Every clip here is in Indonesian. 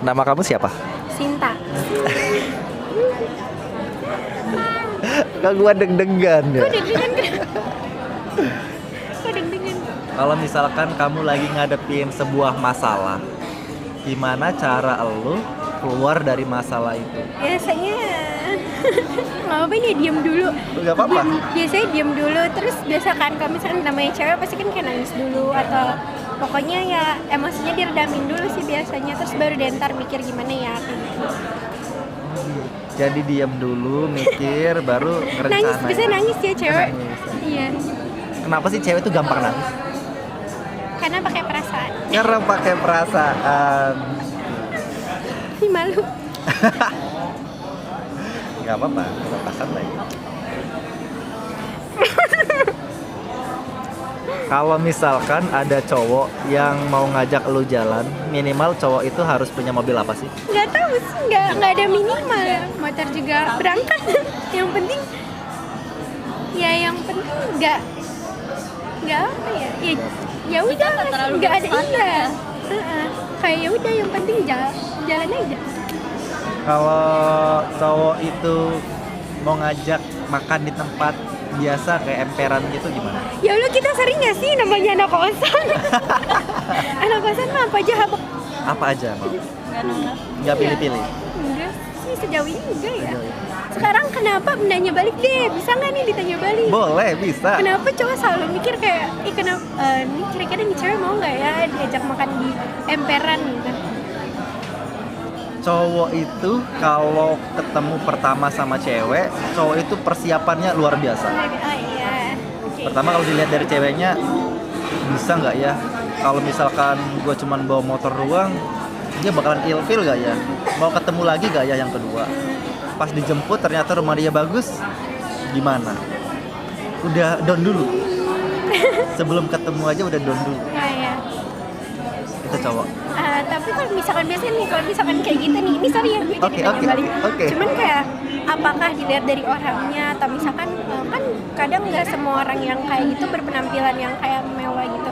Nama kamu siapa? Sinta. Kok gua deg-degan ya? Kok deg-degan? Kok deg-degan? Kalau misalkan kamu lagi ngadepin sebuah masalah, gimana cara lo keluar dari masalah itu? Biasanya ngapain ya, diem dulu. Gak apa-apa. Biasanya diem dulu, terus biasa kan kalau misalkan namanya cewek pasti kan kayak nangis dulu atau pokoknya ya emosinya diredamin dulu sih biasanya, terus baru deh ntar mikir gimana ya kayak gitu. Jadi diam dulu, mikir, baru ngerencanain. Nangis, bisa nangis ya cewek. Nangis. Iya, Kenapa sih cewek tuh gampang nangis? karena pakai perasaan. Karena pakai perasaan. Ih, malu. Gak apa-apa, perasaan lah ya. Kalau misalkan ada cowok yang mau ngajak lu jalan, minimal cowok itu harus punya mobil apa sih? Nggak tahu sih, nggak ada minimal. Motor juga berangkat. Yang penting nggak apa ya, ya udah nggak ada iya. Kayak ya udah yang penting jalan aja. Kalau cowok itu mau ngajak makan di tempat biasa kayak emperan gitu gimana? Ya Allah, kita sering nggak sih namanya anak kosan? Anak kosan mah apa aja habak. Apa aja mau? Nggak pilih-pilih. Enggak sih, sejauh ini enggak ya. Sejauh ini. Sekarang kenapa menanya balik deh? Bisa nggak nih ditanya balik? Boleh, bisa. Kenapa cowok selalu mikir kayak, kenapa nih kira-kira nih cewek mau nggak ya diajak makan di emperan gitu? Cowok itu kalau ketemu pertama sama cewek, cowok itu persiapannya luar biasa. Oh iya. Oke. Pertama kalau dilihat dari ceweknya, bisa nggak ya? Kalau misalkan gue cuman bawa motor doang, dia bakalan ilfil nggak ya? Mau ketemu lagi nggak ya yang kedua? Pas dijemput ternyata rumah dia bagus, gimana? Udah down dulu. Sebelum ketemu aja udah down dulu. Oh iya. Itu cowok. Tapi kalau misalkan biasanya nih, kalau misalkan kayak gitu nih, ini sorry ya, gue jadi nanya Oke. balik. Oke. Cuman kayak apakah dilihat dari orangnya atau misalkan kan kadang nggak semua orang yang kayak gitu berpenampilan yang kayak mewah gitu.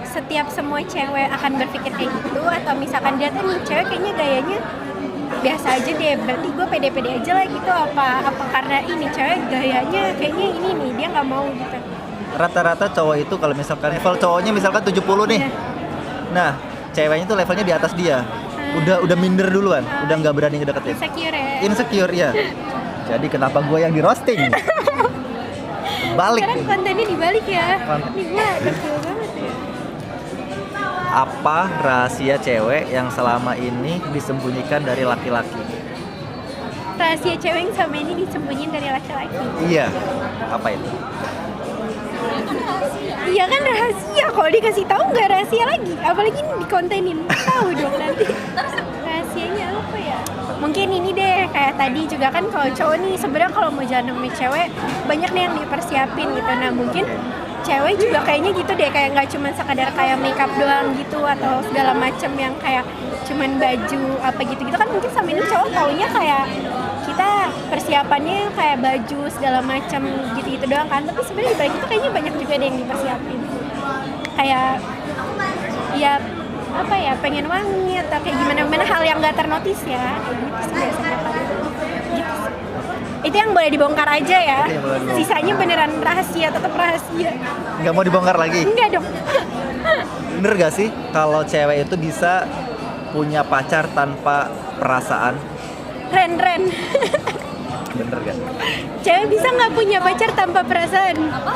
Setiap semua cewek akan berpikir kayak gitu, atau misalkan dia tuh nih cewek kayaknya gayanya biasa aja deh, berarti gue pede-pede aja lah gitu, apa karena ini cewek gayanya kayaknya ini nih dia nggak mau gitu. Rata-rata cowok itu kalau misalkan level cowoknya misalkan 70 nih. Iya. Nah, ceweknya tuh levelnya di atas dia. Udah minder duluan, udah nggak berani ngedeketin. Insecure ya. Insecure ya. Jadi kenapa gue yang di roasting? Balik. Sekarang kontennya dibalik ya. Konten. Ini gue kecil banget ya. Apa rahasia cewek yang selama ini disembunyikan dari laki-laki? Rahasia cewek yang sama ini disembunyiin dari laki-laki. Iya. Apa itu? Iya kan rahasia, kalau dikasih tahu nggak rahasia lagi, apalagi ini dikontenin, tahu dong nanti. Rahasianya apa ya? Mungkin ini deh, kayak tadi juga kan kalau cowok nih sebenarnya kalau mau jalan sama cewek banyak nih yang dipersiapin gitu. Nah mungkin cewek juga kayaknya gitu deh, kayak nggak cuma sekadar kayak makeup doang gitu atau segala macam yang kayak cuman baju apa gitu-gitu kan, mungkin sama ini cowok taunya kayak kita persiapannya kayak baju segala macam gitu-gitu doang kan, tapi sebenarnya dibalik itu kayaknya banyak juga deh yang dipersiapin, kayak ya apa ya, pengen wangi atau kayak gimana hal yang nggak ternotis ya, kayak gitu sih biasanya kan. Gitu. Itu yang boleh dibongkar aja ya. Itu yang boleh dibongkar. Sisanya beneran rahasia, tetap rahasia. Nggak mau dibongkar lagi? Enggak dong. Bener gak sih kalau cewek itu bisa punya pacar tanpa perasaan? Ren. Bener gak? Cewek bisa nggak punya pacar tanpa perasaan? Apa?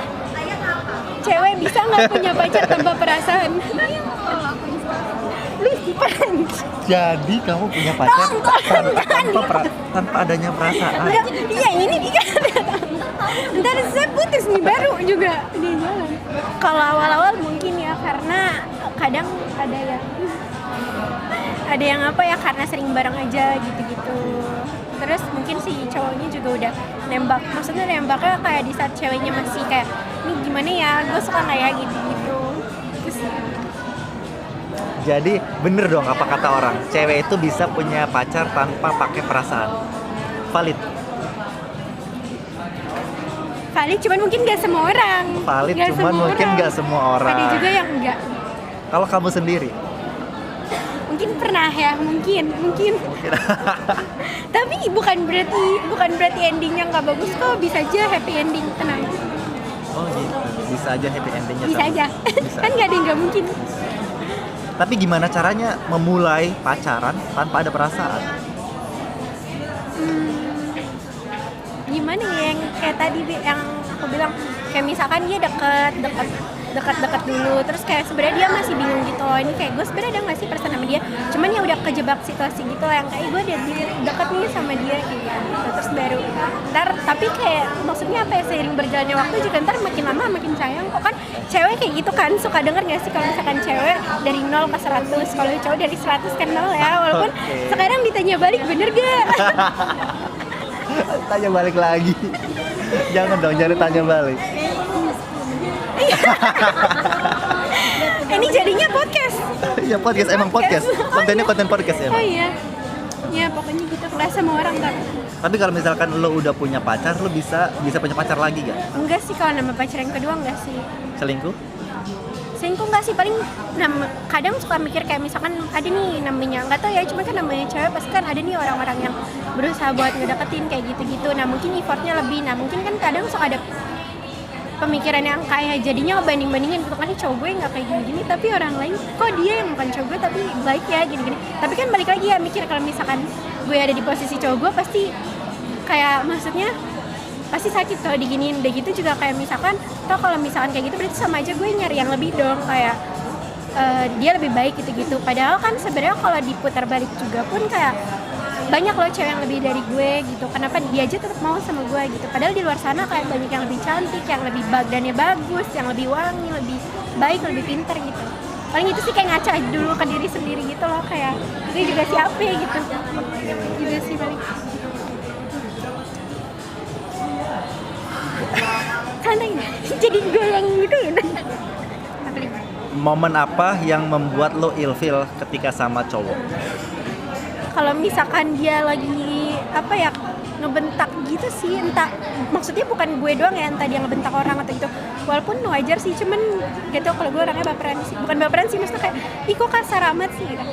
Cewek bisa nggak punya pacar tanpa perasaan? Lu simpan. Jadi kamu punya pacar tanpa adanya perasaan? Iya ini dia. Ntar saya putus nih baru juga dia jalan. Kalau awal-awal mungkin ya, karena kadang ada yang apa ya, karena sering bareng aja gitu-gitu. Terus mungkin si cowoknya juga udah nembak, maksudnya nembaknya kayak di saat ceweknya masih kayak, nih gimana ya, gue suka nggak ya gitu-gitu. Terus Jadi bener dong apa kata orang, cewek itu bisa punya pacar tanpa pakai perasaan. Valid. valid, cuman mungkin nggak semua orang. Valid, cuman mungkin nggak semua orang. Ada juga yang enggak. Kalau kamu sendiri? Mungkin pernah ya, mungkin. Tapi bukan berarti endingnya nggak bagus kok, bisa aja happy ending, tenang. Oh gitu, bisa aja happy endingnya. Bisa aja. Bisa. Kan nggak ada yang nggak mungkin. Tapi gimana caranya memulai pacaran tanpa ada perasaan? Gimana ya, yang kayak tadi yang aku bilang, kayak misalkan dia dekat dulu, terus kayak sebenarnya dia masih bingung gitu loh, ini kayak gue sebenarnya ada nggak sih perasaan sama dia, cuman ya udah kejebak situasi gitu loh, yang kayak gue udah deket nih sama dia kayak gitu, terus baru ntar, tapi kayak maksudnya apa ya, seiring berjalannya waktu juga ntar makin lama makin sayang kok, kan cewek kayak gitu kan, suka denger nggak sih kalau misalkan cewek dari 0 ke 100, kalau cowok dari 100 ke 0 ya, walaupun sekarang ditanya balik bener gak? Tanya balik lagi. Jangan dong, jangan tanya balik. Ini jadinya podcast. Ya podcast, emang podcast. Kontennya konten podcast Oh emang. iya. Ya pokoknya gitu, kelas sama orang kan. Tapi kalau misalkan lo udah punya pacar, lo bisa punya pacar lagi gak? Enggak sih, kalau nama pacar yang kedua enggak sih. Selingkuh? Selingkuh enggak sih, paling kadang suka mikir kayak misalkan ada nih namanya, enggak tahu ya, cuma kan namanya cewek pasti kan ada nih orang-orang yang berusaha buat ngedeketin kayak gitu-gitu. Nah mungkin effortnya lebih, nah mungkin kan kadang suka ada pemikiran yang kayak jadinya ngebanding-bandingin gitu kan, cowok gue nggak kayak gini-gini tapi orang lain kok dia yang bukan cowok gue tapi baik ya gini-gini. Tapi kan balik lagi ya mikir, kalau misalkan gue ada di posisi cowok gue pasti kayak, maksudnya pasti sakit kalau diginiin. Udah gitu juga kayak misalkan, toh kalau misalkan kayak gitu berarti sama aja gue nyari yang lebih dong, kayak dia lebih baik gitu-gitu. Padahal kan sebenarnya kalau diputar balik juga pun kayak banyak loh cewek yang lebih dari gue gitu, kenapa dia aja tetap mau sama gue gitu, padahal di luar sana kayak banyak yang lebih cantik, yang lebih badannya bagus, yang lebih wangi, lebih baik, lebih pintar gitu. Paling itu sih kayak ngaca dulu ke diri sendiri gitu loh, kayak gue juga siapa gitu juga sih paling. Santai nggak? Jadi gue yang gitu ya. Momen apa yang membuat lo ilfeel ketika sama cowok? Kalau misalkan dia lagi apa ya, ngebentak gitu sih, entah maksudnya bukan gue doang ya, entah dia ngebentak orang atau gitu, walaupun wajar sih, cuman gitu kalau gue orangnya baperan sih, bukan baperan sih, maksudnya kayak ih kok kasar amat sih gitu.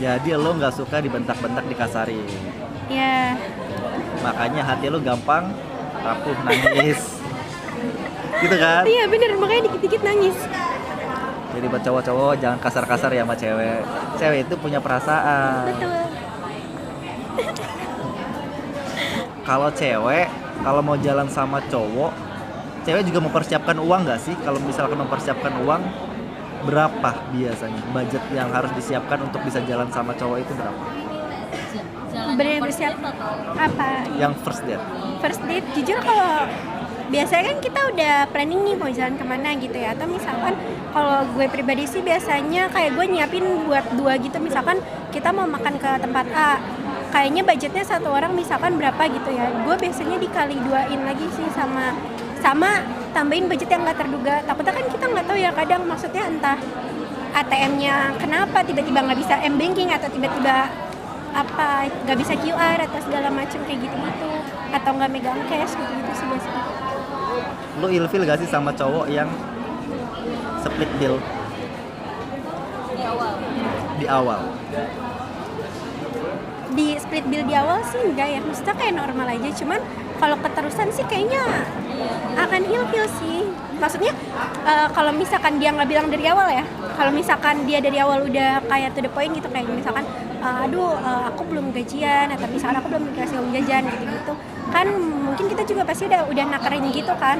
Jadi lo nggak suka dibentak-bentak, dikasari, Ya makanya hati lo gampang rapuh, nangis gitu kan? iya bener, makanya dikit-dikit nangis. Jadi buat cowok-cowok jangan kasar-kasar ya sama cewek. Cewek itu punya perasaan. Betul. Kalau cewek, kalau mau jalan sama cowok, cewek juga mempersiapkan uang nggak sih? Kalau misalkan mempersiapkan uang, berapa biasanya budget yang harus disiapkan untuk bisa jalan sama cowok itu berapa? Bener bersiap apa? Yang first date. First date, jujur kalau biasanya kan kita udah planning nih mau jalan kemana gitu ya, atau misalkan kalau gue pribadi sih biasanya kayak gue nyiapin buat 2 gitu, misalkan kita mau makan ke tempat A, kayaknya budgetnya satu orang misalkan berapa gitu ya, gue biasanya dikali 2-in lagi sih sama tambahin budget yang nggak terduga. Takutnya kan kita nggak tahu ya, kadang maksudnya entah ATM-nya kenapa tiba-tiba nggak bisa m-banking, atau tiba-tiba apa nggak bisa QR atau segala macam kayak gitu-gitu, atau nggak megang cash gitu-gitu sih biasanya. Lu ilfil gak sih sama cowok yang split bill di awal? Di split bill di awal sih enggak ya, maksudnya kayak normal aja, cuman kalau keterusan sih kayaknya akan ilfil sih. Maksudnya kalau misalkan dia nggak bilang dari awal ya, kalau misalkan dia dari awal udah kayak to the point gitu, kayak misalkan aku belum gajian, atau misalkan aku belum dikasih uang jajan gitu-gitu kan, mungkin kita juga pasti udah nakarin gitu kan,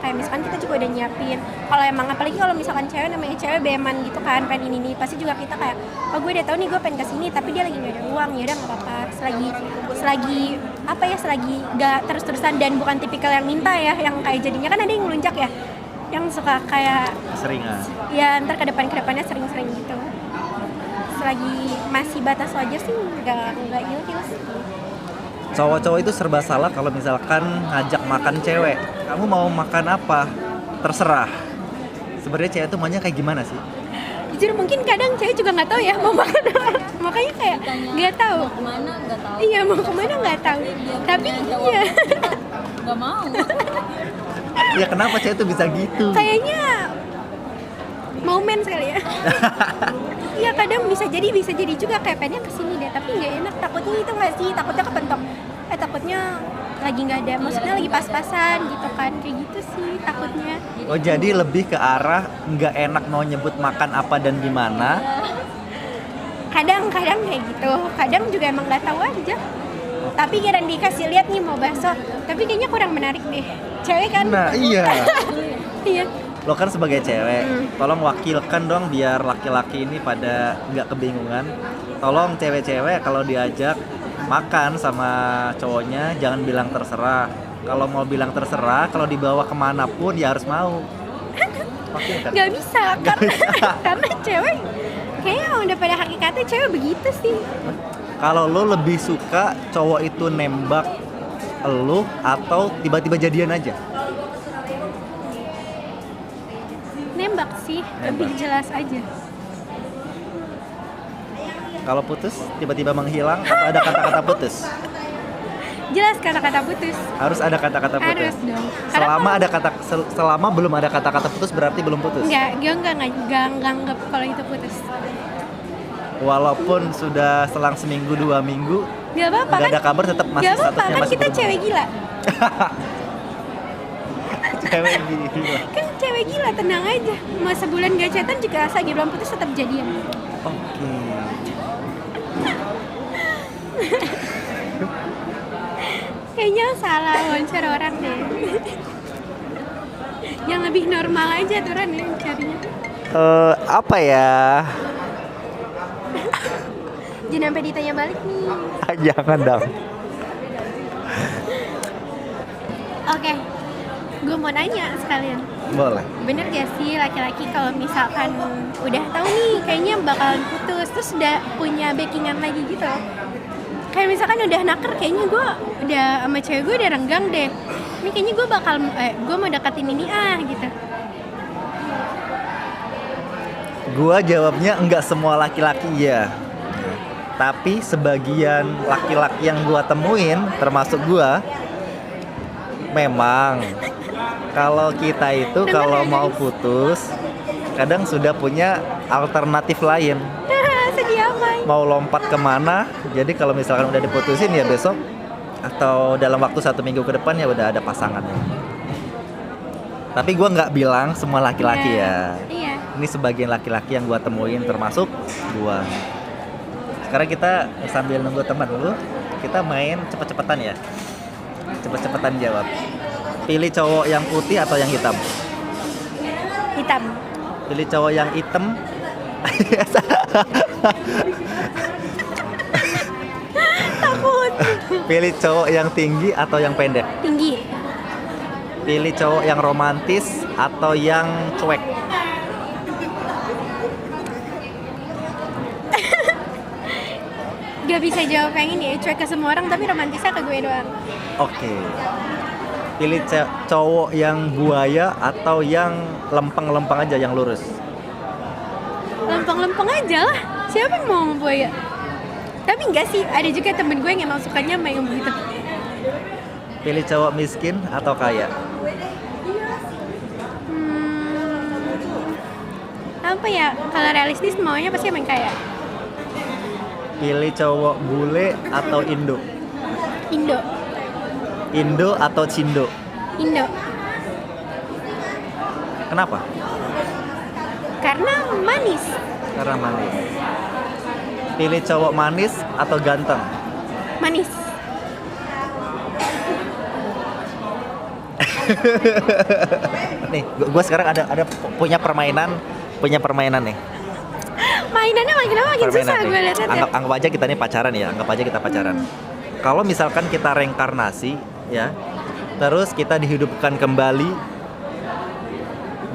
kayak misalkan kita juga udah nyiapin. Kalau emang apalagi kalau misalkan cewek, namanya cewek beman gitu kan, pengen ini pasti juga kita kayak, oh gue udah tahu nih gue pengen kesini tapi dia lagi nggak ada uang, ya udah nggak apa-apa, selagi nggak terus-terusan dan bukan tipikal yang minta ya, yang kayak jadinya kan ada yang ngelunjak ya, yang suka kayak Seringan. ya ntar kedepannya sering-sering gitu. Selagi masih batas wajar sih nggak ilfil sih. Cowok-cowok itu serba salah kalau misalkan ngajak makan cewek. Kamu mau makan apa? Terserah. Sebenarnya cewek tuh maunya kayak gimana sih? Jujur mungkin kadang cewek juga nggak tahu ya mau makan apa. Makanya kayak nggak tahu. Mau kemana nggak tahu. Iya mau kemana nggak tahu. Tapi iya. Nggak mau. Ya kenapa cewek tuh bisa gitu? Kayaknya momen sekali ya. Iya kadang bisa jadi juga kayak pengen kesini deh tapi nggak enak, takutnya itu nggak sih, takutnya kepentok, takutnya lagi nggak ada, maksudnya lagi pas-pasan gitu kan, kayak gitu sih takutnya. Oh jadi lebih ke arah nggak enak mau nyebut makan apa dan gimana. Kadang kayak gitu, kadang juga emang nggak tahu aja. Tapi kira dikasih lihat nih mau bakso, tapi kayaknya kurang menarik deh. Cewek kan? Nah iya. Iya. Lo kan sebagai cewek, tolong wakilkan dong biar laki-laki ini pada nggak kebingungan. Tolong cewek-cewek kalau diajak makan sama cowoknya jangan bilang terserah. Kalau mau bilang terserah, kalau dibawa kemana pun ya harus mau. Wakil kan? Nggak bisa, karena cewek kayaknya udah pada hakikatnya cewek begitu sih. Kalau lo lebih suka cowok itu nembak lo atau tiba-tiba jadian aja? Nembak sih, lebih jelas aja. Kalau putus tiba-tiba menghilang atau ada kata-kata putus? Jelas kata-kata putus. Harus ada kata-kata putus. Harus dong. Selama belum ada kata-kata putus berarti belum putus. Enggak anggap kalau itu putus. Walaupun sudah selang seminggu 2 minggu Gak apa-apa nggak kan? ada kabar tetap masih Gak apa-apa statusnya kan masih kita berhubungan. cewek gila. Cewek gila. Kan cewek gila, tenang aja. Mau sebulan gak chatan juga asal belum putus tetap jadian. Oke. Kayaknya salah wawancara orang deh. Yang lebih normal aja aturan ya carinya. Apa ya? Jangan sampai ditanya balik nih. Jangan dong. Oke, gue mau nanya sekalian. Boleh. Bener gak sih laki-laki kalau misalkan udah tahu nih kayaknya bakalan putus terus udah punya backingan lagi gitu? Kayak misalkan udah naker, kayaknya gue udah sama cewek gue udah renggang deh. Ini kayaknya gue mau deketin ini gitu. Gua jawabnya enggak semua laki-laki ya. Tapi sebagian laki-laki yang gua temuin termasuk gua memang kalau kita itu kalau mau putus kadang sudah punya alternatif lain. Sedih amat. Mau lompat kemana, jadi kalau misalkan udah diputusin ya besok atau dalam waktu 1 minggu ke depan ya udah ada pasangannya. Tapi gue nggak bilang semua laki-laki ya. Iya. Ini sebagian laki-laki yang gue temuin termasuk gue. Sekarang kita sambil nunggu teman dulu, kita main cepet-cepetan ya. Cepet-cepetan jawab. Pilih cowok yang putih atau yang hitam? Hitam. Pilih cowok yang hitam. Takut. Pilih cowok yang tinggi atau yang pendek? Tinggi. Pilih cowok yang romantis atau yang cuek? Gak bisa jawab yang ini ya, cuek ke semua orang tapi romantisnya ke gue doang. Oke. Pilih cowok yang buaya atau yang lempeng-lempeng aja, yang lurus? Lempeng-lempeng aja lah. Siapa yang mau buaya? Tapi enggak sih, ada juga temen gue yang emang sukanya sama yang begitu. Pilih cowok miskin atau kaya? Apa ya? Kalau realistis maunya pasti emang kaya. Pilih cowok bule atau Indo? Indo. Indo atau Cindo? Indo. Kenapa? Karena manis. Karena manis. Pilih cowok manis atau ganteng? Manis. Nih, gue sekarang ada punya permainan nih. Mainannya makin susah nih. gue lihat ya. Anggap aja kita nih pacaran ya, anggap aja kita pacaran. Kalau misalkan kita reinkarnasi ya, terus kita dihidupkan kembali,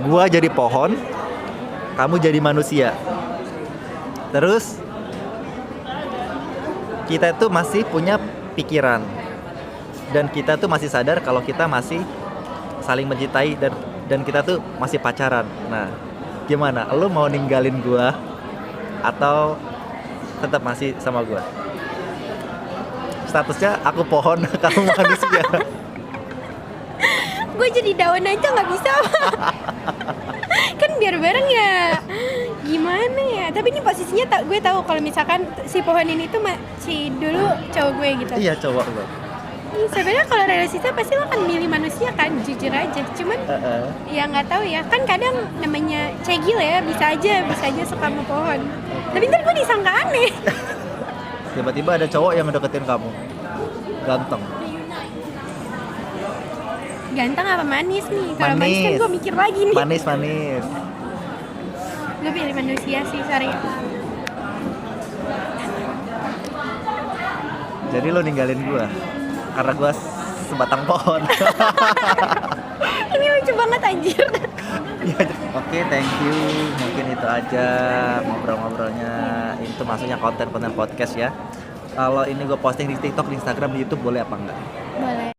gua jadi pohon, kamu jadi manusia. Terus kita tuh masih punya pikiran dan kita tuh masih sadar kalau kita masih saling mencintai dan kita tuh masih pacaran. Nah, gimana? Lu mau ninggalin gua atau tetap masih sama gua? Statusnya aku pohon, kamu manusia. Gue jadi daun aja nggak bisa. kan biar bareng ya. Gimana ya? Tapi ini posisinya gue tahu kalau misalkan si pohon ini tuh si dulu cowok gue gitu. Iya cowok lo. Sebenarnya kalau relasi pasti lo akan milih manusia kan, jujur aja. Cuman ya nggak tahu ya, kan kadang namanya cegil ya, bisa aja suka sama pohon. Tapi ntar gue disangka aneh. Tiba-tiba ada cowok yang ngedeketin kamu, ganteng. Ganteng apa manis nih? Kalau manis kan gue mikir lagi nih. Manis. Gue pilih manusia sih, sorry. Jadi lo ninggalin gua karena gua sebatang pohon. Ini lucu banget anjir. Oke, thank you. Mungkin itu aja ngobrol-ngobrolnya. Itu maksudnya konten podcast ya. Kalau ini gue posting di TikTok, di Instagram, di YouTube boleh apa enggak? Boleh.